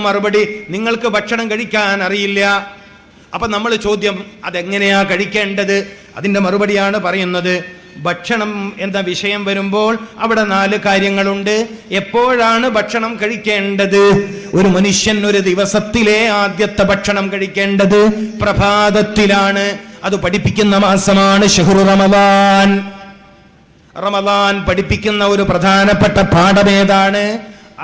മറുപടി, നിങ്ങൾക്ക് ഭക്ഷണം കഴിക്കാൻ അറിയില്ല. അപ്പൊ നമ്മൾ ചോദ്യം, അതെങ്ങനെയാ കഴിക്കേണ്ടത്? അതിന്റെ മറുപടിയാണ് പറയുന്നത്. ഭക്ഷണം എന്ന വിഷയം വരുമ്പോൾ അവിടെ 4 കാര്യങ്ങളുണ്ട്. എപ്പോഴാണ് ഭക്ഷണം കഴിക്കേണ്ടത്? ഒരു മനുഷ്യൻ ഒരു ദിവസത്തിലെ ആദ്യത്തെ ഭക്ഷണം കഴിക്കേണ്ടത് പ്രഭാതത്തിലാണ്. അത് പഠിപ്പിക്കുന്ന മാസമാണ് ഷഹ്റു റമദാൻ. റമദാൻ പഠിപ്പിക്കുന്ന ഒരു പ്രധാനപ്പെട്ട പാഠമേതാണ്?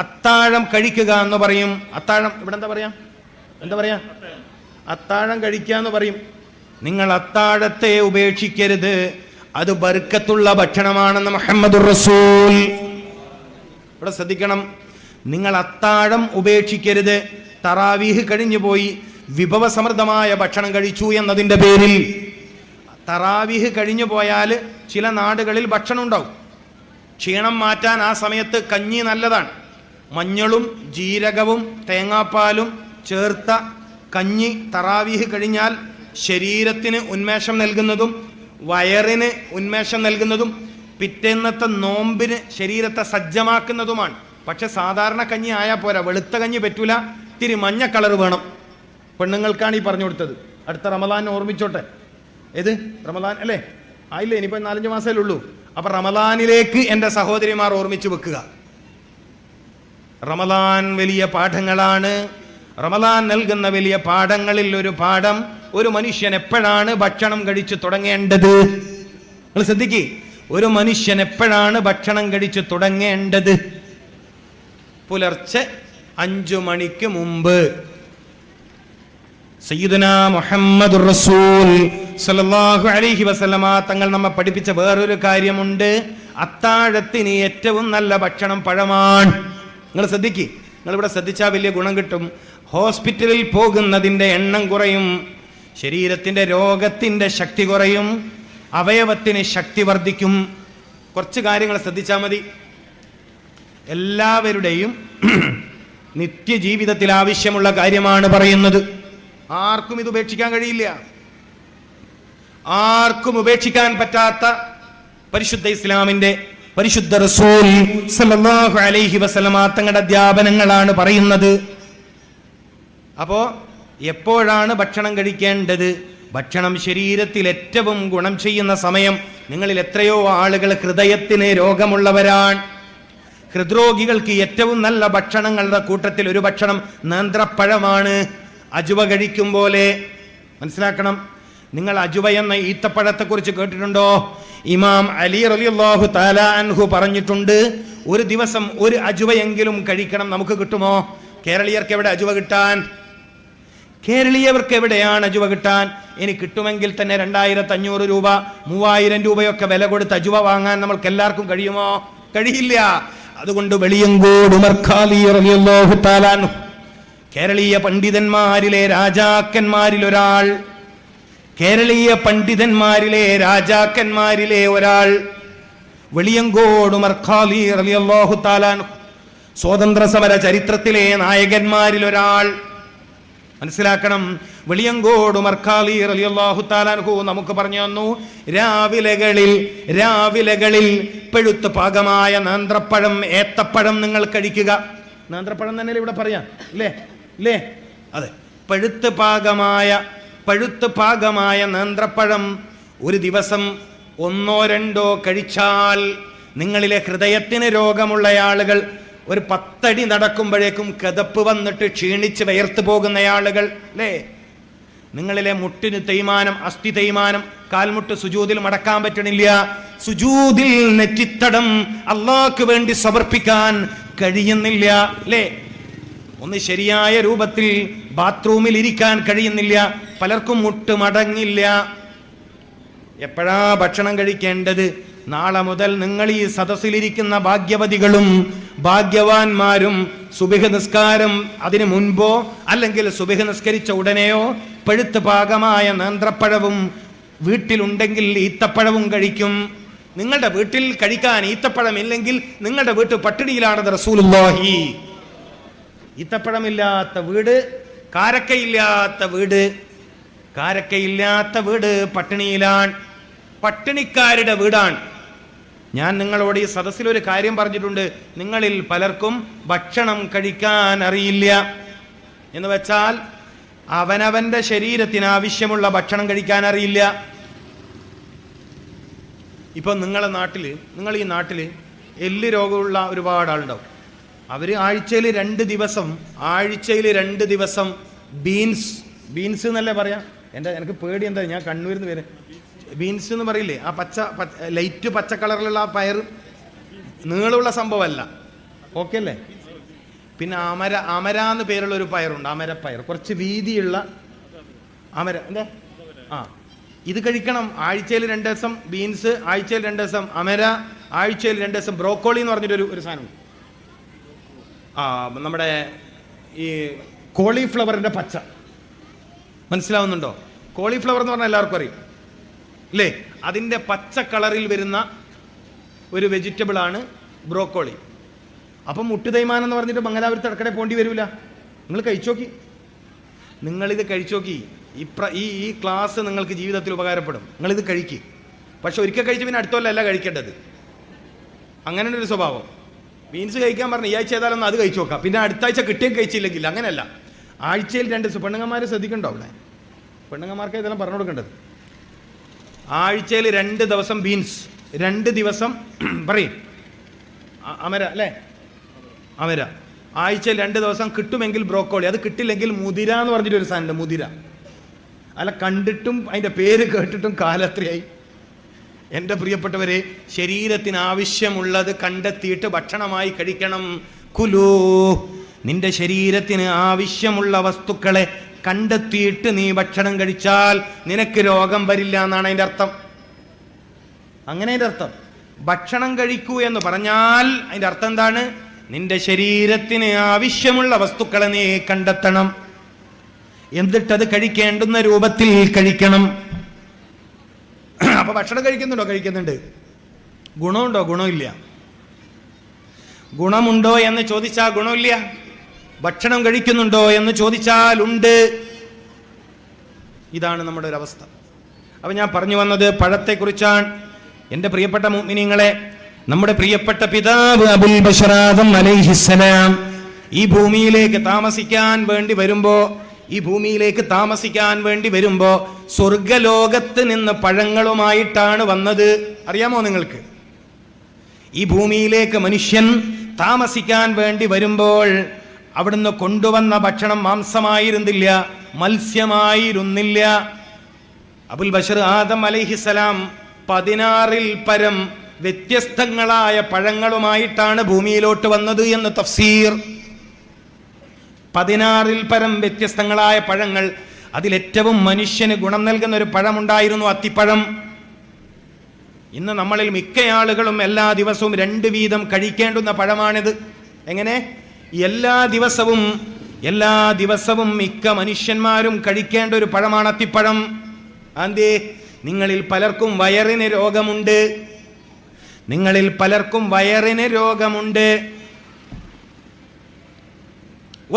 അത്താഴം കഴിക്കുക എന്ന് പറയും. അത്താഴം ഇവിടെ എന്താ പറയാ? അത്താഴം കഴിക്കുക എന്ന് പറയും. നിങ്ങൾ അത്താഴത്തെ ഉപേക്ഷിക്കരുത്, അത് ബർക്കത്തുള്ള ഭക്ഷണമാണെന്ന് മുഹമ്മദുർ റസൂൽ. ഇവിടെ ശ്രദ്ധിക്കണം, നിങ്ങൾ അത്താഴം ഉപേക്ഷിക്കരുത്. തറാവീഹ് കഴിഞ്ഞു പോയി, വിഭവസമൃദ്ധമായ ഭക്ഷണം കഴിച്ചു എന്നതിൻ്റെ പേരിൽ തറാവീഹ് കഴിഞ്ഞു പോയാൽ ചില നാടുകളിൽ ഭക്ഷണം ഉണ്ടാവും. ക്ഷീണം മാറ്റാൻ ആ സമയത്ത് കഞ്ഞി നല്ലതാണ്. മഞ്ഞളും ജീരകവും തേങ്ങാപ്പാലും ചേർത്ത കഞ്ഞി തറാവീഹ് കഴിഞ്ഞാൽ ശരീരത്തിന് ഉന്മേഷം നൽകുന്നതും വയറിന് ഉന്മേഷം നൽകുന്നതും പിറ്റേന്നത്തെ നോമ്പിന് ശരീരത്തെ സജ്ജമാക്കുന്നതുമാണ്. പക്ഷെ സാധാരണ കഞ്ഞി ആയാൽ പോരാ, വെളുത്ത കഞ്ഞി പറ്റൂല, ഇത്തിരി മഞ്ഞ കളർ വേണം. പെണ്ണുങ്ങൾക്കാണ് ഈ പറഞ്ഞു കൊടുത്തത്. അടുത്ത റമദാൻ ഓർമ്മിച്ചോട്ടെ. ഏത് റമദാൻ അല്ലേ? ആയില്ലേ, ഇനിയിപ്പോൾ 4-5 മാസമല്ലേ ഉള്ളൂ. അപ്പം റമദാനിലേക്ക് എൻ്റെ സഹോദരിമാർ ഓർമ്മിച്ച് വെക്കുക. റമദാൻ വലിയ പാഠങ്ങളാണ്. റമദാൻ നൽകുന്ന വലിയ പാഠങ്ങളിൽ ഒരു പാഠം, ഒരു മനുഷ്യൻ എപ്പോഴാണ് ഭക്ഷണം കഴിച്ചു തുടങ്ങേണ്ടത്? നിങ്ങൾ ശ്രദ്ധിക്കേ, ഒരു മനുഷ്യൻ എപ്പോഴാണ് ഭക്ഷണം കഴിച്ചു തുടങ്ങേണ്ടത്? പുലർച്ചെ 5 മണിക്ക് മുമ്പ്. സയ്യിദുനാ മുഹമ്മദുർ റസൂൽ സല്ലല്ലാഹു അലൈഹി വസല്ലമ തങ്ങൾ നമ്മെ പഠിപ്പിച്ച വേറൊരു കാര്യമുണ്ട്. അത്താഴത്തിന് ഏറ്റവും നല്ല ഭക്ഷണം പഴമാണ്. നിങ്ങൾ ശ്രദ്ധിക്കേ, നിങ്ങളിവിടെ ശ്രദ്ധിച്ചാൽ വലിയ ഗുണം കിട്ടും. ഹോസ്പിറ്റലിൽ പോകുന്നതിൻ്റെ എണ്ണം കുറയും, ശരീരത്തിൻ്റെ രോഗത്തിൻ്റെ ശക്തി കുറയും, അവയവത്തിന് ശക്തി വർദ്ധിക്കും. കുറച്ച് കാര്യങ്ങൾ ശ്രദ്ധിച്ചാൽ മതി. എല്ലാവരുടെയും നിത്യജീവിതത്തിൽ ആവശ്യമുള്ള കാര്യമാണ് പറയുന്നത്. ആർക്കും ഇത് ഉപേക്ഷിക്കാൻ കഴിയില്ല. ആർക്കും ഉപേക്ഷിക്കാൻ പറ്റാത്ത പരിശുദ്ധ ഇസ്ലാമിന്റെ പരിശുദ്ധ റസൂൽ സല്ലല്ലാഹു അലൈഹി വസല്ലമ തങ്ങളുടെ അധ്യാപനങ്ങളാണ് പറയുന്നത്. അപ്പോ എപ്പോഴാണ് ഭക്ഷണം കഴിക്കേണ്ടത്? ഭക്ഷണം ശരീരത്തിൽ ഏറ്റവും ഗുണം ചെയ്യുന്ന സമയം. നിങ്ങളിൽ എത്രയോ ആളുകൾ ഹൃദയത്തിന് രോഗമുള്ളവരാണ്. ഹൃദ്രോഗികൾക്ക് ഏറ്റവും നല്ല ഭക്ഷണങ്ങളുടെ കൂട്ടത്തിൽ ഒരു ഭക്ഷണം നേന്ത്രപ്പഴമാണ്. അജുവ കഴിക്കും പോലെ. മനസ്സിലാക്കണം, നിങ്ങൾ അജുവ എന്ന ഈത്തപ്പഴത്തെക്കുറിച്ച് കേട്ടിട്ടുണ്ടോ? ഇമാം അലി റളിയല്ലാഹു തആല അൻഹു പറഞ്ഞിട്ടുണ്ട്, ഒരു ദിവസം ഒരു അജുവയെങ്കിലും കഴിക്കണം. നമുക്ക് കിട്ടുമോ? കേരളീയർക്ക് എവിടെ അജുവ കിട്ടാൻ? കേരളീയർക്ക് എവിടെയാണ് അജുവ കിട്ടാൻ? ഇനി കിട്ടുമെങ്കിൽ തന്നെ 2500 രൂപ 3000 രൂപയൊക്കെ വില കൊടുത്ത് അജുവ വാങ്ങാൻ നമ്മൾക്ക് എല്ലാവർക്കും കഴിയുമോ? കഴിയില്ല. അതുകൊണ്ട് വെളിയങ്കോട് ഉമർ ഖാലി റളിയല്ലാഹു തആല അൻഹു, കേരളീയ പണ്ഡിതന്മാരിലെ രാജാക്കന്മാരിൽ ഒരാൾ, കേരളീയ പണ്ഡിതന്മാരിലെ രാജാക്കന്മാരിലെ ഒരാൾ, വെളിയങ്കോട് ഉമർ ഖാലി റളിയല്ലാഹു തആല അൻഹു, സ്വാതന്ത്ര്യ സമര ചരിത്രത്തിലെ നായകന്മാരിൽ ഒരാൾ. മനസ്സിലാക്കണം, വെളിയങ്കോട് ഉമർ ഖാലി റളിയല്ലാഹു തആല അൻഹു നമുക്ക് പറഞ്ഞു തന്നു, രാവിലകളിൽ പഴുത്ത് പാകമായ നേന്ത്രപ്പഴം, ഏത്തപ്പഴം നിങ്ങൾ കഴിക്കുക. നേന്ത്രപ്പഴം തന്നെ ഇവിടെ പറയാം അല്ലേ? അതെ, പഴുത്ത് പാകമായ നേന്ത്രപ്പഴം ഒരു ദിവസം 1-2 കഴിച്ചാൽ നിങ്ങളിലെ ഹൃദയത്തിന് രോഗമുള്ള ആളുകൾ, ഒരു 10 അടി നടക്കുമ്പോഴേക്കും കിതപ്പ് വന്നിട്ട് ക്ഷീണിച്ച് വിയർത്ത് പോകുന്ന ആളുകൾ അല്ലേ, നിങ്ങളിലെ മുട്ടിന് തേയ്മാനം, അസ്ഥി തേയ്മാനം, കാൽമുട്ട് സുജൂദിൽ മടക്കാൻ പറ്റണില്ല, സുജൂദിൽ നെറ്റിത്തടം അള്ളാഹ്ക്ക് വേണ്ടി സമർപ്പിക്കാൻ കഴിയുന്നില്ല അല്ലേ, ഒന്ന് ശരിയായ രൂപത്തിൽ ബാത്റൂമിൽ ഇരിക്കാൻ കഴിയുന്നില്ല, പലർക്കും മുട്ട് മടങ്ങില്ല. എപ്പോഴാ ഭക്ഷണം കഴിക്കേണ്ടത്? നാളെ മുതൽ നിങ്ങൾ ഈ സദസ്സിലിരിക്കുന്ന ഭാഗ്യവതികളും ഭാഗ്യവാന്മാരും സുബഹ് നിസ്കാരം അതിനു മുൻപോ അല്ലെങ്കിൽ സുബഹ് നിസ്കരിച്ച ഉടനെയോ പഴുത്ത് പാകമായ നേന്ത്രപ്പഴവും വീട്ടിലുണ്ടെങ്കിൽ ഈത്തപ്പഴവും കഴിക്കും. നിങ്ങളുടെ വീട്ടിൽ കഴിക്കാൻ ഈത്തപ്പഴം ഇല്ലെങ്കിൽ നിങ്ങളുടെ വീട്ട് പട്ടിണിയിലാണെന്ന് റസൂലുള്ളാഹി. ഈത്തപ്പഴമില്ലാത്ത വീട്, കാരക്കയില്ലാത്ത വീട് പട്ടിണിയിലാണ്, പട്ടിണിക്കാരുടെ വീടാണ്. ഞാൻ നിങ്ങളോട് ഈ സദസ്സിൽ ഒരു കാര്യം പറഞ്ഞിട്ടുണ്ട്. നിങ്ങളിൽ പലർക്കും ഭക്ഷണം കഴിക്കാൻ അറിയില്ല. എന്ന് വെച്ചാൽ അവനവന്റെ ശരീരത്തിന് ആവശ്യമുള്ള ഭക്ഷണം കഴിക്കാൻ അറിയില്ല. ഇപ്പം നിങ്ങൾ ഈ നാട്ടിൽ എല്ല് രോഗമുള്ള ഒരുപാട് ആളുണ്ടാവും. അവർ ആഴ്ചയിൽ 2 ദിവസം ബീൻസ് എന്നല്ലേ പറയാം. എനിക്ക് പേടി എന്താ, ഞാൻ കണ്ണൂരിൽ നിന്ന് ബീൻസ് എന്ന് പറയില്ലേ, ആ ലൈറ്റ് പച്ച കളറിലുള്ള ആ പയർ, നീളമുള്ള സംഭവമല്ല. ഓക്കെ അല്ലേ? പിന്നെ അമര എന്ന് പേരുള്ള ഒരു പയറുണ്ട്, അമരപ്പയർ, കുറച്ച് വീതിയുള്ള അമര. എന്താ ഇത് കഴിക്കണം. ആഴ്ചയിൽ 2 ദിവസം ബീൻസ്, ആഴ്ചയിൽ 2 ദിവസം അമര, ആഴ്ചയിൽ 2 ദിവസം ബ്രോക്കോളി എന്ന് പറഞ്ഞിട്ടൊരു സാധനം. നമ്മുടെ ഈ കോളിഫ്ലവറിന്റെ പച്ച മനസ്സിലാവുന്നുണ്ടോ? കോളിഫ്ലവർ എന്ന് പറഞ്ഞാൽ എല്ലാവർക്കും അറിയും അല്ലേ? അതിൻ്റെ പച്ച കളറിൽ വരുന്ന ഒരു വെജിറ്റബിൾ ആണ് ബ്രോക്കോളി. അപ്പം മുട്ടുതൈമാനം എന്ന് പറഞ്ഞിട്ട് മംഗലാപുരത്ത് ഇടക്കടെ പോണ്ടി വരില്ല. നിങ്ങൾ നിങ്ങളിത് കഴിച്ചോക്കി. ഈ ക്ലാസ് നിങ്ങൾക്ക് ജീവിതത്തിൽ ഉപകാരപ്പെടും. നിങ്ങളിത് കഴിക്കുക. പക്ഷെ ഒരിക്കൽ കഴിച്ച് പിന്നെ അടുത്തോല്ലല്ല കഴിക്കേണ്ടത്. അങ്ങനെ ഒരു സ്വഭാവം. ബീൻസ് കഴിക്കാൻ പറഞ്ഞു, ഈ ആഴ്ച ഏതായാലും അത് കഴിച്ചു നോക്കാം, പിന്നെ അടുത്ത ആഴ്ച കിട്ടിയും കഴിച്ചില്ലെങ്കിൽ. അങ്ങനെയല്ല, ആഴ്ചയിൽ 2 ദിവസം. പെണ്ണുങ്ങന്മാർ ശ്രദ്ധിക്കണ്ടോ അവിടെ? പെണ്ണുങ്ങന്മാർക്ക് ഇതെല്ലാം പറഞ്ഞു കൊടുക്കേണ്ടത്. ആഴ്ചയിൽ 2 ദിവസം ബീൻസ്, 2 ദിവസം പറയും അമര അല്ലേ, അമര. ആഴ്ചയിൽ 2 ദിവസം കിട്ടുമെങ്കിൽ ബ്രോക്കോളി, അത് കിട്ടില്ലെങ്കിൽ മുതിര എന്ന് പറഞ്ഞിട്ടൊരു സാധനമുണ്ട്, മുതിര. അല്ല, കണ്ടിട്ടും അതിൻ്റെ പേര് കേട്ടിട്ടും കാലത്രയായി. എൻ്റെ പ്രിയപ്പെട്ടവരെ, ശരീരത്തിന് ആവശ്യമുള്ളത് കണ്ടെത്തിയിട്ട് ഭക്ഷണമായി കഴിക്കണം. കുലൂ, നിന്റെ ശരീരത്തിന് ആവശ്യമുള്ള വസ്തുക്കളെ കണ്ടെത്തിയിട്ട് നീ ഭക്ഷണം കഴിച്ചാൽ നിനക്ക് രോഗം വരില്ല എന്നാണ് അതിൻ്റെ അർത്ഥം. അങ്ങനെ അതിൻ്റെ അർത്ഥം. ഭക്ഷണം കഴിക്കൂ എന്ന് പറഞ്ഞാൽ അതിൻ്റെ അർത്ഥം എന്താണ്? നിന്റെ ശരീരത്തിന് ആവശ്യമുള്ള വസ്തുക്കളെ നീ കണ്ടെത്തണം, എന്നിട്ടത് കഴിക്കേണ്ടുന്ന രൂപത്തിൽ കഴിക്കണം. അപ്പൊ ഭക്ഷണം കഴിക്കുന്നുണ്ട്. ഗുണമുണ്ടോ? ഗുണമില്ല. ഗുണമുണ്ടോ എന്ന് ചോദിച്ചാൽ ഗുണമില്ല. ഭക്ഷണം കഴിക്കുന്നുണ്ടോ എന്ന് ചോദിച്ചാൽ ഉണ്ട്. ഇതാണ് നമ്മുടെ ഒരു അവസ്ഥ. അപ്പൊ ഞാൻ പറഞ്ഞു വന്നത് പഴത്തെക്കുറിച്ചാണ്. എൻ്റെ പ്രിയപ്പെട്ട മുഅ്മിനീങ്ങളെ, നമ്മുടെ പ്രിയപ്പെട്ട പിതാവ് അബുൽ ബശർ ആദം അലൈഹിസ്സലാം ഈ ഭൂമിയിലേക്ക് താമസിക്കാൻ വേണ്ടി വരുമ്പോ സ്വർഗലോകത്ത് നിന്ന് പഴങ്ങളുമായിട്ടാണ് വന്നത്. അറിയാമോ നിങ്ങൾക്ക്? ഈ ഭൂമിയിലേക്ക് മനുഷ്യൻ താമസിക്കാൻ വേണ്ടി വരുമ്പോൾ അവിടുന്ന് കൊണ്ടുവന്ന ഭക്ഷണം മാംസമായിരുന്നില്ല, മത്സ്യമായിരുന്നില്ല. അബുൽ ബശർ ആദം അലൈഹിസ്സലാം 16-ൽ പരം വ്യത്യസ്തങ്ങളായ പഴങ്ങളുമായിട്ടാണ് ഭൂമിയിലോട്ട് വന്നത് എന്ന് തഫ്സീർ. 16-ൽ പരം വ്യത്യസ്തങ്ങളായ പഴങ്ങൾ. അതിലേറ്റവും മനുഷ്യന് ഗുണം നൽകുന്ന ഒരു പഴമുണ്ടായിരുന്നു, അത്തിപ്പഴം. ഇന്ന് നമ്മളിൽ മിക്ക ആളുകളും എല്ലാ ദിവസവും 2 വീതം കഴിക്കേണ്ടുന്ന പഴമാണിത്. എങ്ങനെ? എല്ലാ ദിവസവും മിക്ക മനുഷ്യന്മാരും കഴിക്കേണ്ട ഒരു പഴമാണ് അത്തിപ്പഴം. അന്തേ നിങ്ങളിൽ പലർക്കും വയറിന് രോഗമുണ്ട്.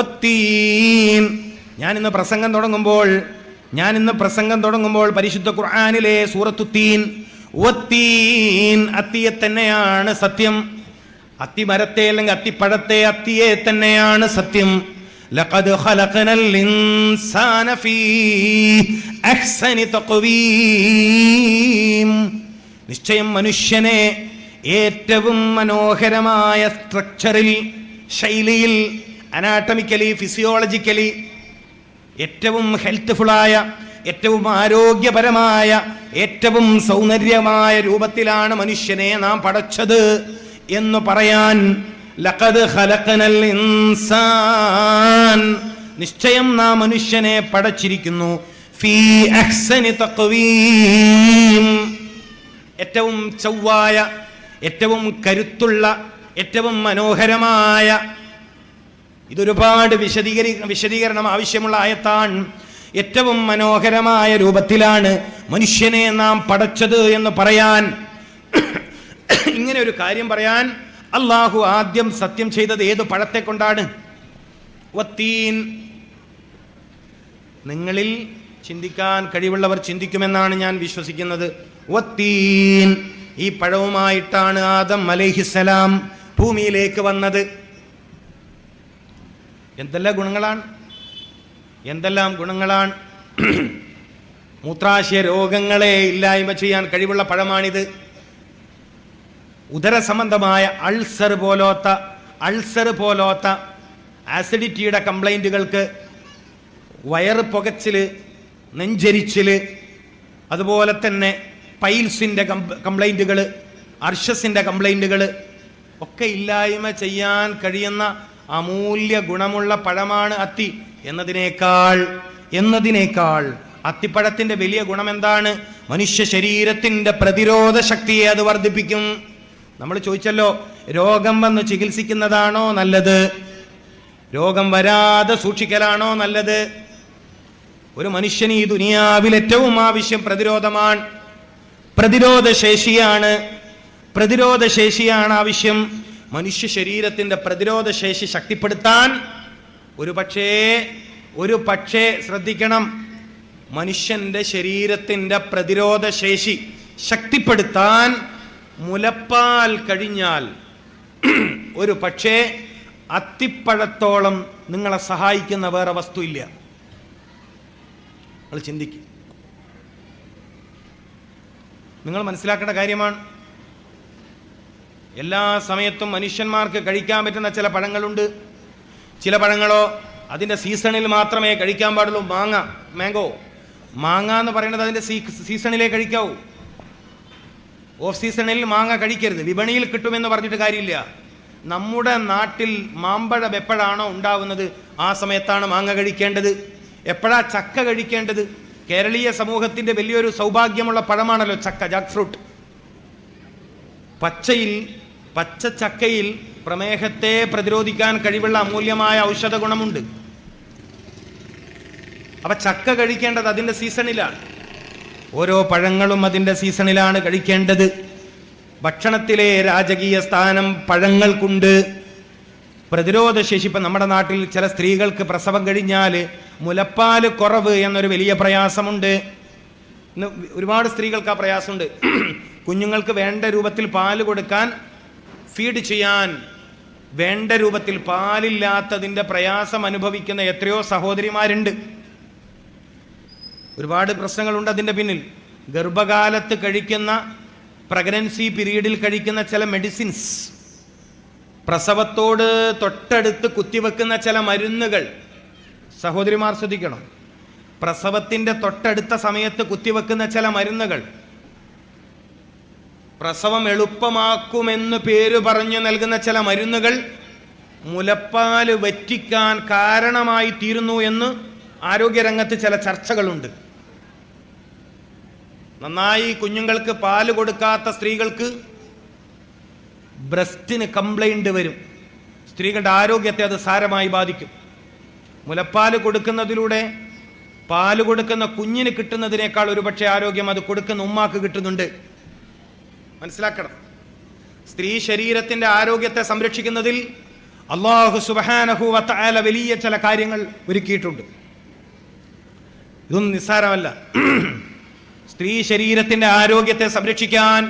ഒത്തീൻ. ഞാൻ ഇന്ന് പ്രസംഗം തുടങ്ങുമ്പോൾ പരിശുദ്ധ ഖുർആനിലെ സൂറത്തു തീൻ, ഒത്തീൻ, അത്തിയെ തന്നെയാണ് സത്യം. അത്തിമരത്തെ അല്ലെങ്കിൽ അത്തിപ്പഴത്തെ, അത്തിയെ തന്നെയാണ് സത്യം. ലഖദ് ഖലഖനൽ ഇൻസാന ഫീ അഹ്സനി തഖ്വീം. നിശ്ചയം മനുഷ്യനെ ഏറ്റവും മനോഹരമായ സ്ട്രക്ചറിൽ, ശൈലിയിൽ, അനാട്ടമിക്കലി, ഫിസിയോളജിക്കലി ഏറ്റവും ഹെൽത്ത്ഫുള്ളായ, ഏറ്റവും ആരോഗ്യപരമായ, ഏറ്റവും സൗന്ദര്യമായ രൂപത്തിലാണ് മനുഷ്യനെ നാം പടച്ചത് എന്ന് പറയാൻ ലഖദ് ഖലഖനൽ ഇൻസാൻ, നിശ്ചയം നാം മനുഷ്യനെ പടച്ചിരിക്കുന്നു ഫീ അഹ്സനി തഖ്വീം, ഏറ്റവും ചൊവ്വായ, ഏറ്റവും കരുത്തുള്ള, ഏറ്റവും മനോഹരമായ. ഇതൊരുപാട് വിശദീകരണം ആവശ്യമുള്ള ആയത്താണ്. ഏറ്റവും മനോഹരമായ രൂപത്തിലാണ് മനുഷ്യനെ നാം പടച്ചത് എന്ന് പറയാൻ, ഇങ്ങനെ ഒരു കാര്യം പറയാൻ അള്ളാഹു ആദ്യം സത്യം ചെയ്തത് ഏത് പഴത്തെ കൊണ്ടാണ്? വത്തീൻ. നിങ്ങളിൽ ചിന്തിക്കാൻ കഴിവുള്ളവർ ചിന്തിക്കുമെന്നാണ് ഞാൻ വിശ്വസിക്കുന്നത്. വത്തീൻ, ഈ പഴവുമായിട്ടാണ് ആദം അലൈഹിസ്സലാം ഭൂമിയിലേക്ക് വന്നത്. എന്തെല്ലാം ഗുണങ്ങളാണ്! എന്തെല്ലാം ഗുണങ്ങളാണ്! മൂത്രാശയ രോഗങ്ങളെ ഇല്ലായ്മ ചെയ്യാൻ കഴിവുള്ള പഴമാണിത്. ഉദര സംബന്ധമായ അൾസർ പോലോത്ത ആസിഡിറ്റിയുടെ കംപ്ലൈൻറ്റുകൾക്ക്, വയറ് പുകച്ചില്, നെഞ്ചരിച്ചില്, അതുപോലെ തന്നെ പൈൽസിൻ്റെ കംപ്ലൈൻറ്റുകൾ, അർഷസിൻ്റെ കംപ്ലൈൻറ്റുകൾ ഒക്കെ ഇല്ലായ്മ ചെയ്യാൻ കഴിയുന്ന അമൂല്യ ഗുണമുള്ള പഴമാണ് അത്തി. എന്നതിനേക്കാൾ അത്തിപ്പഴത്തിൻ്റെ വലിയ ഗുണം എന്താണ്? മനുഷ്യ ശരീരത്തിൻ്റെ പ്രതിരോധ ശക്തിയെ അത് വർദ്ധിപ്പിക്കും. നമ്മൾ ചോദിച്ചല്ലോ, രോഗം വന്ന് ചികിത്സിക്കുന്നതാണോ നല്ലത്, രോഗം വരാതെ സൂക്ഷിക്കലാണോ നല്ലത്? ഒരു മനുഷ്യന് ഈ ദുനിയാവിൽ ഏറ്റവും ആവശ്യം പ്രതിരോധമാണ്, പ്രതിരോധശേഷിയാണ് ആവശ്യം. മനുഷ്യ ശരീരത്തിന്റെ പ്രതിരോധശേഷി ശക്തിപ്പെടുത്താൻ ഒരു പക്ഷേ ശ്രദ്ധിക്കണം, മനുഷ്യന്റെ ശരീരത്തിന്റെ പ്രതിരോധശേഷി ശക്തിപ്പെടുത്താൻ മുലപ്പാൽ കഴിഞ്ഞാൽ ഒരു പക്ഷേ അത്തിപ്പഴത്തോളം നിങ്ങളെ സഹായിക്കുന്ന വേറെ വസ്തു ഇല്ല. നിങ്ങൾ ചിന്തിക്കുക, നിങ്ങൾ മനസ്സിലാക്കേണ്ട കാര്യമാണ്. എല്ലാ സമയത്തും മനുഷ്യന്മാർക്ക് കഴിക്കാൻ പറ്റുന്ന ചില പഴങ്ങളുണ്ട്. ചില പഴങ്ങളോ അതിൻ്റെ സീസണിൽ മാത്രമേ കഴിക്കാൻ പാടുള്ളൂ. മാങ്ങ എന്ന് പറയുന്നത് അതിൻ്റെ സീസണിലേ കഴിക്കാവൂ. ഓഫ് സീസണിൽ മാങ്ങ കഴിക്കരുത്. വിപണിയിൽ കിട്ടുമെന്ന് പറഞ്ഞിട്ട് കാര്യമില്ല. നമ്മുടെ നാട്ടിൽ മാമ്പഴം എപ്പോഴാണോ ഉണ്ടാവുന്നത് ആ സമയത്താണ് മാങ്ങ കഴിക്കേണ്ടത്. എപ്പോഴാ ചക്ക കഴിക്കേണ്ടത്? കേരളീയ സമൂഹത്തിൻ്റെ വലിയൊരു സൗഭാഗ്യമുള്ള പഴമാണല്ലോ ചക്ക, ജാക്ക് ഫ്രൂട്ട്. പച്ച ചക്കയിൽ പ്രമേഹത്തെ പ്രതിരോധിക്കാൻ കഴിവുള്ള അമൂല്യമായ ഔഷധ ഗുണമുണ്ട്. അപ്പൊ ചക്ക കഴിക്കേണ്ടത് അതിൻ്റെ സീസണിലാണ്. ഓരോ പഴങ്ങളും അതിൻ്റെ സീസണിലാണ് കഴിക്കേണ്ടത്. ഭക്ഷണത്തിലെ രാജകീയ സ്ഥാനം പഴങ്ങൾക്കുണ്ട്. പ്രതിരോധശേഷി, ഇപ്പം നമ്മുടെ നാട്ടിൽ ചില സ്ത്രീകൾക്ക് പ്രസവം കഴിഞ്ഞാൽ മുലപ്പാൽ കുറവ് എന്നൊരു വലിയ പ്രയാസമുണ്ട്. ഇന്ന് ഒരുപാട് സ്ത്രീകൾക്ക് ആ പ്രയാസമുണ്ട്. കുഞ്ഞുങ്ങൾക്ക് വേണ്ട രൂപത്തിൽ പാല് കൊടുക്കാൻ, ഫീഡ് ചെയ്യാൻ വേണ്ട രൂപത്തിൽ പാലില്ലാത്തതിൻ്റെ പ്രയാസം അനുഭവിക്കുന്ന എത്രയോ സഹോദരിമാരുണ്ട്. ഒരുപാട് പ്രശ്നങ്ങളുണ്ട് അതിൻ്റെ പിന്നിൽ. ഗർഭകാലത്ത് കഴിക്കുന്ന, പ്രഗ്നൻസി പീരീഡിൽ കഴിക്കുന്ന ചില മെഡിസിൻസ്, പ്രസവത്തോട് തൊട്ടടുത്ത് കുത്തിവെക്കുന്ന ചില മരുന്നുകൾ, സഹോദരിമാർ ശ്രദ്ധിക്കണം. പ്രസവത്തിൻ്റെ തൊട്ടടുത്ത സമയത്ത് കുത്തിവെക്കുന്ന ചില മരുന്നുകൾ, പ്രസവം എളുപ്പമാക്കുമെന്ന് പേര് പറഞ്ഞു നൽകുന്ന ചില മരുന്നുകൾ മുലപ്പാല് വറ്റിക്കാൻ കാരണമായി തീരുന്നു എന്ന് ആരോഗ്യരംഗത്ത് ചില ചർച്ചകളുണ്ട്. നന്നായി കുഞ്ഞുങ്ങൾക്ക് പാല് കൊടുക്കാത്ത സ്ത്രീകൾക്ക് ബ്രസ്റ്റിന് കംപ്ലൈന്റ് വരും. സ്ത്രീകളുടെ ആരോഗ്യത്തെ അത് സാരമായി ബാധിക്കും. മുലപ്പാല് കൊടുക്കുന്നതിലൂടെ പാല് കൊടുക്കുന്ന കുഞ്ഞിന് കിട്ടുന്നതിനേക്കാൾ ഒരുപക്ഷെ ആരോഗ്യം അത് കൊടുക്കുന്ന ഉമ്മാക്ക് കിട്ടുന്നുണ്ട്. മനസ്സിലാക്കണം. സ്ത്രീ ശരീരത്തിന്റെ ആരോഗ്യത്തെ സംരക്ഷിക്കുന്നതിൽ അല്ലാഹു സുബ്ഹാനഹു വ തആല വലിയ ചില കാര്യങ്ങൾ ഒരുക്കിയിട്ടുണ്ട്. ഇതൊന്നും നിസ്സാരമല്ല. സ്ത്രീ ശരീരത്തിന്റെ ആരോഗ്യത്തെ സംരക്ഷിക്കാൻ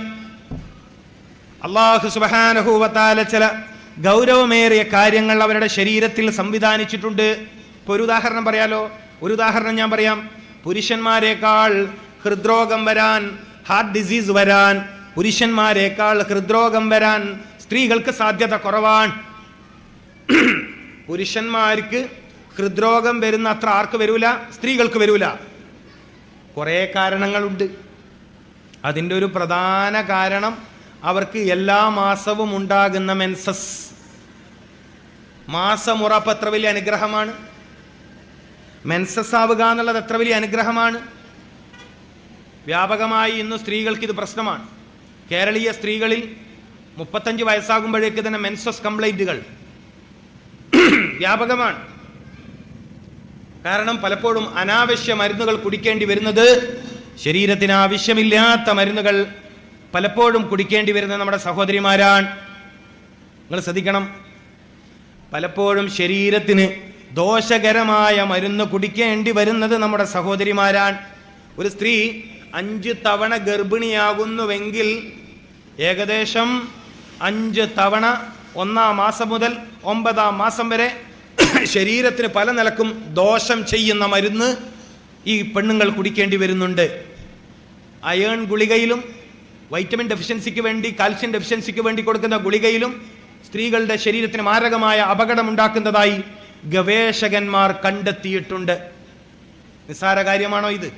അല്ലാഹു സുബ്ഹാനഹു വ തആല ചില ഗൗരവമേറിയ കാര്യങ്ങൾ അവരുടെ ശരീരത്തിൽ സംവിധാനിച്ചിട്ടുണ്ട്. ഇപ്പോൾ ഒരു ഉദാഹരണം പറയാലോ. ഒരു ഉദാഹരണം ഞാൻ പറയാം. പുരുഷന്മാരെക്കാൾ ഹൃദ്രോഗം വരാൻ, ഹാർട്ട് ഡിസീസ് വരാൻ, പുരുഷന്മാരെക്കാൾ ഹൃദ്രോഗം വരാൻ സ്ത്രീകൾക്ക് സാധ്യത കുറവാണ്. പുരുഷന്മാർക്ക് ഹൃദ്രോഗം വരുന്ന അത്ര ആർക്ക് വരൂല? സ്ത്രീകൾക്ക് വരൂല. കുറേ കാരണങ്ങളുണ്ട്. അതിൻ്റെ ഒരു പ്രധാന കാരണം അവർക്ക് എല്ലാ മാസവും ഉണ്ടാകുന്ന മെൻസസ്, മാസമുറപ്പ് എത്ര വലിയ അനുഗ്രഹമാണ്. മെൻസസ് ആവുക എന്നുള്ളത് എത്ര വലിയ അനുഗ്രഹമാണ്. വ്യാപകമായി ഇന്ന് സ്ത്രീകൾക്ക് ഇത് പ്രശ്നമാണ്. കേരളീയ സ്ത്രീകളിൽ 35 വയസ്സാകുമ്പോഴേക്ക് തന്നെ മെൻസസ് കംപ്ലൈന്റുകൾ വ്യാപകമാണ്. കാരണം പലപ്പോഴും അനാവശ്യ മരുന്നുകൾ കുടിക്കേണ്ടി വരുന്നത്, ശരീരത്തിന് ആവശ്യമില്ലാത്ത മരുന്നുകൾ പലപ്പോഴും കുടിക്കേണ്ടി വരുന്നത് നമ്മുടെ സഹോദരിമാരാണ്. നിങ്ങൾ ശ്രദ്ധിക്കണം. പലപ്പോഴും ശരീരത്തിന് ദോഷകരമായ മരുന്ന് കുടിക്കേണ്ടി വരുന്നത് നമ്മുടെ സഹോദരിമാരാണ്. ഒരു സ്ത്രീ 5 തവണ ഗർഭിണിയാകുന്നുവെങ്കിൽ ഏകദേശം 5 തവണ 1-ാം മാസം മുതൽ 9-ാം മാസം വരെ ശരീരത്തിന് പല നിലക്കും ദോഷം ചെയ്യുന്ന മരുന്ന് ഈ പെണ്ണുങ്ങൾ കുടിക്കേണ്ടി വരുന്നുണ്ട്. അയേൺ ഗുളികയിലും വൈറ്റമിൻ ഡെഫിഷ്യൻസിക്ക് വേണ്ടി, കാൽസ്യം ഡെഫിഷ്യൻസിക്ക് വേണ്ടി കൊടുക്കുന്ന ഗുളികയിലും സ്ത്രീകളുടെ ശരീരത്തിന് മാരകമായ അപകടമുണ്ടാക്കുന്നതായി ഗവേഷകന്മാർ കണ്ടെത്തിയിട്ടുണ്ട്. നിസ്സാര കാര്യമാണോ ഇത്?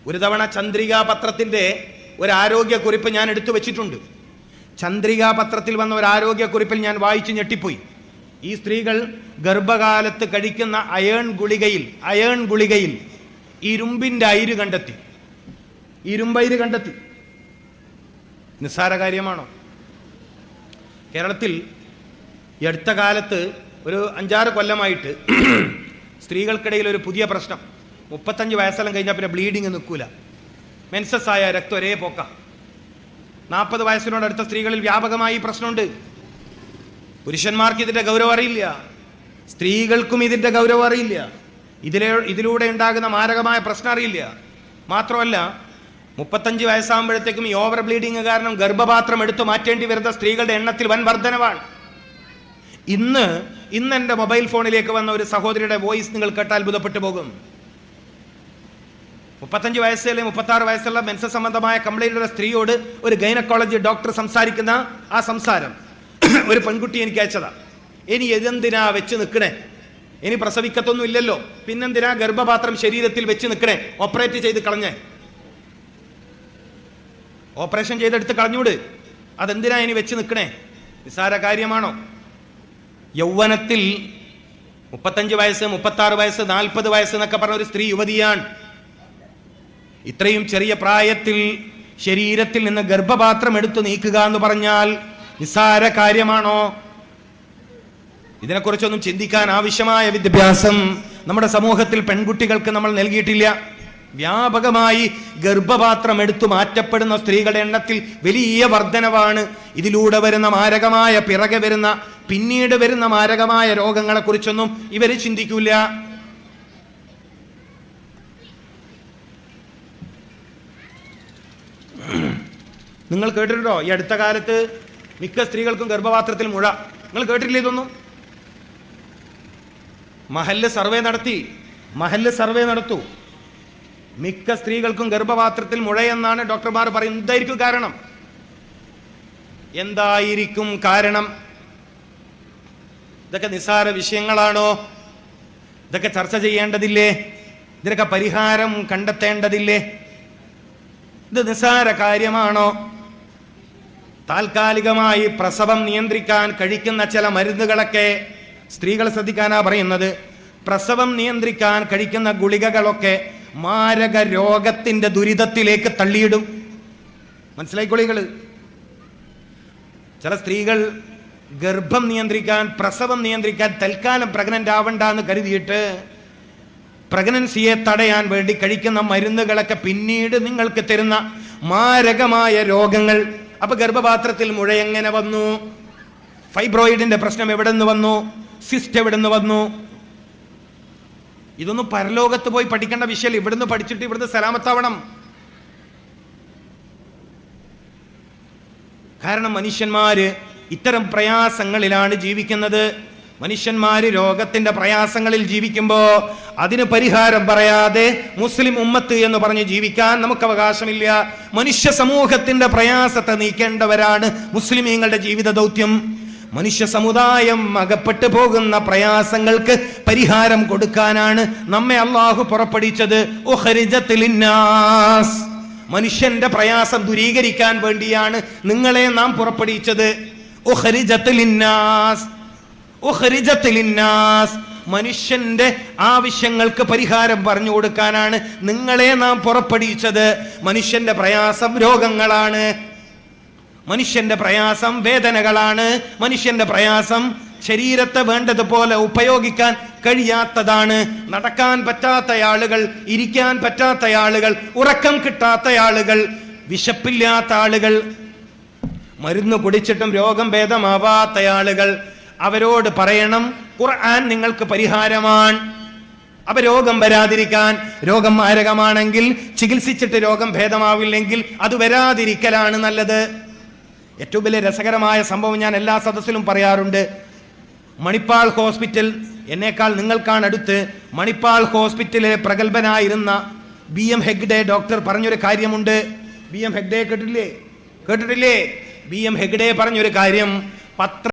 ഒരു തവണ ചന്ദ്രികാ പത്രത്തിന്റെ ഒരു ആരോഗ്യക്കുറിപ്പ് ഞാൻ എടുത്തു വെച്ചിട്ടുണ്ട്. ചന്ദ്രികാ പത്രത്തിൽ വന്ന ഒരു ആരോഗ്യക്കുറിപ്പിൽ ഞാൻ വായിച്ചു ഞെട്ടിപ്പോയി. ഈ സ്ത്രീകൾ ഗർഭകാലത്ത് കഴിക്കുന്ന അയേൺ ഗുളികയിൽ ഇരുമ്പിന്റെ അയിര് കണ്ടെത്തി. ഇരുമ്പയിര് കണ്ടെത്തി. നിസ്സാര കാര്യമാണോ? കേരളത്തിൽ ഈ അടുത്ത കാലത്ത് ഒരു 5-6 കൊല്ലമായിട്ട് സ്ത്രീകൾക്കിടയിൽ ഒരു പുതിയ പ്രശ്നം. 35 വയസ്സെല്ലാം കഴിഞ്ഞാൽ പിന്നെ ബ്ലീഡിങ് നിൽക്കൂല. മെൻസസ് ആയ രക്തം ഒരേ പോക്ക. 40 വയസ്സിനോടടുത്ത സ്ത്രീകളിൽ വ്യാപകമായി പ്രശ്നമുണ്ട്. പുരുഷന്മാർക്ക് ഇതിന്റെ ഗൗരവം അറിയില്ല, സ്ത്രീകൾക്കും ഇതിന്റെ ഗൗരവം അറിയില്ല. ഇതിലൂടെ ഉണ്ടാകുന്ന മാരകമായ പ്രശ്നം അറിയില്ല. മാത്രമല്ല 35 വയസ്സാകുമ്പോഴത്തേക്കും ഈ ഓവർ ബ്ലീഡിങ് കാരണം ഗർഭപാത്രം എടുത്തു മാറ്റേണ്ടി വരുന്ന സ്ത്രീകളുടെ എണ്ണത്തിൽ വൻ വർധനവാണ്. ഇന്ന് എൻ്റെ മൊബൈൽ ഫോണിലേക്ക് വന്ന ഒരു സഹോദരിയുടെ വോയിസ് നിങ്ങൾ കേട്ടാൽ അത്ഭുതപ്പെട്ടു പോകും. 35 വയസ്സ് അല്ലെങ്കിൽ 36 വയസ്സുള്ള മെൻസസ് സംബന്ധമായ കംപ്ലൈന്റുള്ള സ്ത്രീയോട് ഒരു ഗൈനക്കോളജി ഡോക്ടർ സംസാരിക്കുന്ന ആ സംസാരം ഒരു പെൺകുട്ടി എനിക്ക് അയച്ചതാ. ഇനി ഇതെന്തിനാ വെച്ച് നിൽക്കണേ? ഇനി പ്രസവിക്കത്തൊന്നും ഇല്ലല്ലോ, പിന്നെന്തിനാ ഗർഭപാത്രം ശരീരത്തിൽ വെച്ച് നിൽക്കണേ? ഓപ്പറേറ്റ് ചെയ്ത് കളഞ്ഞേ, ഓപ്പറേഷൻ ചെയ്തെടുത്ത് കളഞ്ഞൂട്. അതെന്തിനാ ഇനി വെച്ച് നിൽക്കണേ? നിസ്സാര കാര്യമാണോ? യൗവനത്തിൽ 35 വയസ്സ്, 36 വയസ്സ്, 40 വയസ്സ് എന്നൊക്കെ പറഞ്ഞ ഒരു സ്ത്രീ യുവതിയാണ്. ഇത്രയും ചെറിയ പ്രായത്തിൽ ശരീരത്തിൽ നിന്ന് ഗർഭപാത്രം എടുത്തു നീക്കുക എന്ന് പറഞ്ഞാൽ നിസ്സാര കാര്യമാണോ? ഇതിനെക്കുറിച്ചൊന്നും ചിന്തിക്കാൻ ആവശ്യമായ വിദ്യാഭ്യാസം നമ്മുടെ സമൂഹത്തിൽ പെൺകുട്ടികൾക്ക് നമ്മൾ നൽകിയിട്ടില്ല. വ്യാപകമായി ഗർഭപാത്രം എടുത്തു മാറ്റപ്പെടുന്ന സ്ത്രീകളുടെ എണ്ണത്തിൽ വലിയ വർധനവാണ്. ഇതിലൂടെ വരുന്ന മാരകമായ പിന്നീട് വരുന്ന മാരകമായ രോഗങ്ങളെ കുറിച്ചൊന്നും ഇവര് ചിന്തിക്കൂല. നിങ്ങൾ കേട്ടിട്ടുണ്ടോ ഈ അടുത്ത കാലത്ത് മിക്ക സ്ത്രീകൾക്കും ഗർഭപാത്രത്തിൽ മുഴ? നിങ്ങൾ കേട്ടിട്ടില്ലേ ഇതൊന്നും? മഹല്ല് സർവേ നടത്തൂ. മിക്ക സ്ത്രീകൾക്കും ഗർഭപാത്രത്തിൽ മുഴയെന്നാണ് ഡോക്ടർമാർ പറയുന്നത്. എന്തായിരിക്കും കാരണം? ഇതൊക്കെ നിസ്സാര വിഷയങ്ങളാണോ? ഇതൊക്കെ ചർച്ച ചെയ്യേണ്ടതില്ലേ? ഇതിനൊക്കെ പരിഹാരം കണ്ടെത്തേണ്ടതില്ലേ? ഇത് നിസ്സാര കാര്യമാണോ? താൽക്കാലികമായി പ്രസവം നിയന്ത്രിക്കാൻ കഴിക്കുന്ന ചില മരുന്നുകളൊക്കെ സ്ത്രീകൾ ശ്രദ്ധിക്കാനാ പറയുന്നത്. പ്രസവം നിയന്ത്രിക്കാൻ കഴിക്കുന്ന ഗുളികകളൊക്കെ മാരക രോഗത്തിന്റെ ദുരിതത്തിലേക്ക് തള്ളിയിടും. മനസ്സിലായിക്കൊള്ളികള്. ചില സ്ത്രീകൾ ഗർഭം നിയന്ത്രിക്കാൻ, പ്രസവം നിയന്ത്രിക്കാൻ തൽക്കാലം പ്രഗ്നന്റ് ആവണ്ടെന്ന് കരുതിയിട്ട് പ്രഗ്നൻസിയെ തടയാൻ വേണ്ടി കഴിക്കുന്ന മരുന്നുകളൊക്കെ പിന്നീട് നിങ്ങൾക്ക് തരുന്ന മാരകമായ രോഗങ്ങൾ. അപ്പൊ ഗർഭപാത്രത്തിൽ മുഴ എങ്ങനെ വന്നു? ഫൈബ്രോയിഡിന്റെ പ്രശ്നം എവിടെ നിന്ന് വന്നു? സിസ്റ്റ് എവിടെ നിന്ന് വന്നു? ഇതൊന്നും പരലോകത്ത് പോയി പഠിക്കേണ്ട വിഷയമല്ല. ഇവിടുന്ന് പഠിച്ചിട്ട് ഇവിടുന്ന് സലാമത്താവണം. കാരണം മനുഷ്യന്മാര് ഇത്തരം പ്രയാസങ്ങളിലാണ് ജീവിക്കുന്നത്. മനുഷ്യന്മാര് രോഗത്തിന്റെ പ്രയാസങ്ങളിൽ ജീവിക്കുമ്പോ അതിന് പരിഹാരം പറയാതെ മുസ്ലിം ഉമ്മത്ത് എന്ന് പറഞ്ഞ് ജീവിക്കാൻ നമുക്ക് അവകാശമില്ല. മനുഷ്യ സമൂഹത്തിന്റെ പ്രയാസത്തെ നീക്കേണ്ടവരാണ് മുസ്ലിമീങ്ങളുടെ ജീവിത ദൗത്യം. മനുഷ്യ സമുദായം അകപ്പെട്ടു പോകുന്ന പ്രയാസങ്ങൾക്ക് പരിഹാരം കൊടുക്കാനാണ് നമ്മെ അല്ലാഹു പുറപ്പെടുവിച്ചത്. മനുഷ്യന്റെ പ്രയാസം ദൂരീകരിക്കാൻ വേണ്ടിയാണ് നിങ്ങളെ നാം പുറപ്പെടുവിച്ചത്. മനുഷ്യന്റെ ആവശ്യങ്ങൾക്ക് പരിഹാരം പറഞ്ഞു കൊടുക്കാനാണ് നിങ്ങളെ നാം പുറപ്പെടുവിച്ചത്. മനുഷ്യന്റെ പ്രയാസം രോഗങ്ങളാണ്, മനുഷ്യന്റെ പ്രയാസം വേദനകളാണ്, മനുഷ്യന്റെ പ്രയാസം ശരീരത്തെ വേണ്ടതുപോലെ ഉപയോഗിക്കാൻ കഴിയാത്തതാണ്. നടക്കാൻ പറ്റാത്ത ആളുകൾ, ഇരിക്കാൻ പറ്റാത്ത ആളുകൾ, ഉറക്കം കിട്ടാത്ത ആളുകൾ, വിശപ്പില്ലാത്ത ആളുകൾ, മരുന്ന് കുടിച്ചിട്ടും രോഗം ഭേദമാവാത്ത ആളുകൾ, അവരോട് പറയണം ഖുർആൻ നിങ്ങൾക്ക് പരിഹാരമാണ്. അപ്പൊ രോഗം വരാതിരിക്കാൻ, രോഗം മാരകമാണെങ്കിൽ ചികിത്സിച്ചിട്ട് രോഗം ഭേദമാവില്ലെങ്കിൽ അത് വരാതിരിക്കലാണ് നല്ലത്. ഏറ്റവും വലിയ രസകരമായ സംഭവം ഞാൻ എല്ലാ സദസ്സിലും പറയാറുണ്ട്. മണിപ്പാൾ ഹോസ്പിറ്റൽ, എന്നേക്കാൾ നിങ്ങൾക്കാണ് അടുത്ത്, മണിപ്പാൾ ഹോസ്പിറ്റലിലെ പ്രഗത്ഭനായിരുന്ന BM ഹെഗ്ഡെ ഡോക്ടർ പറഞ്ഞൊരു കാര്യമുണ്ട്. BM ഹെഗ്ഡെ കേട്ടിട്ടില്ലേ? BM ഹെഗ്ഡെ പറഞ്ഞൊരു കാര്യം,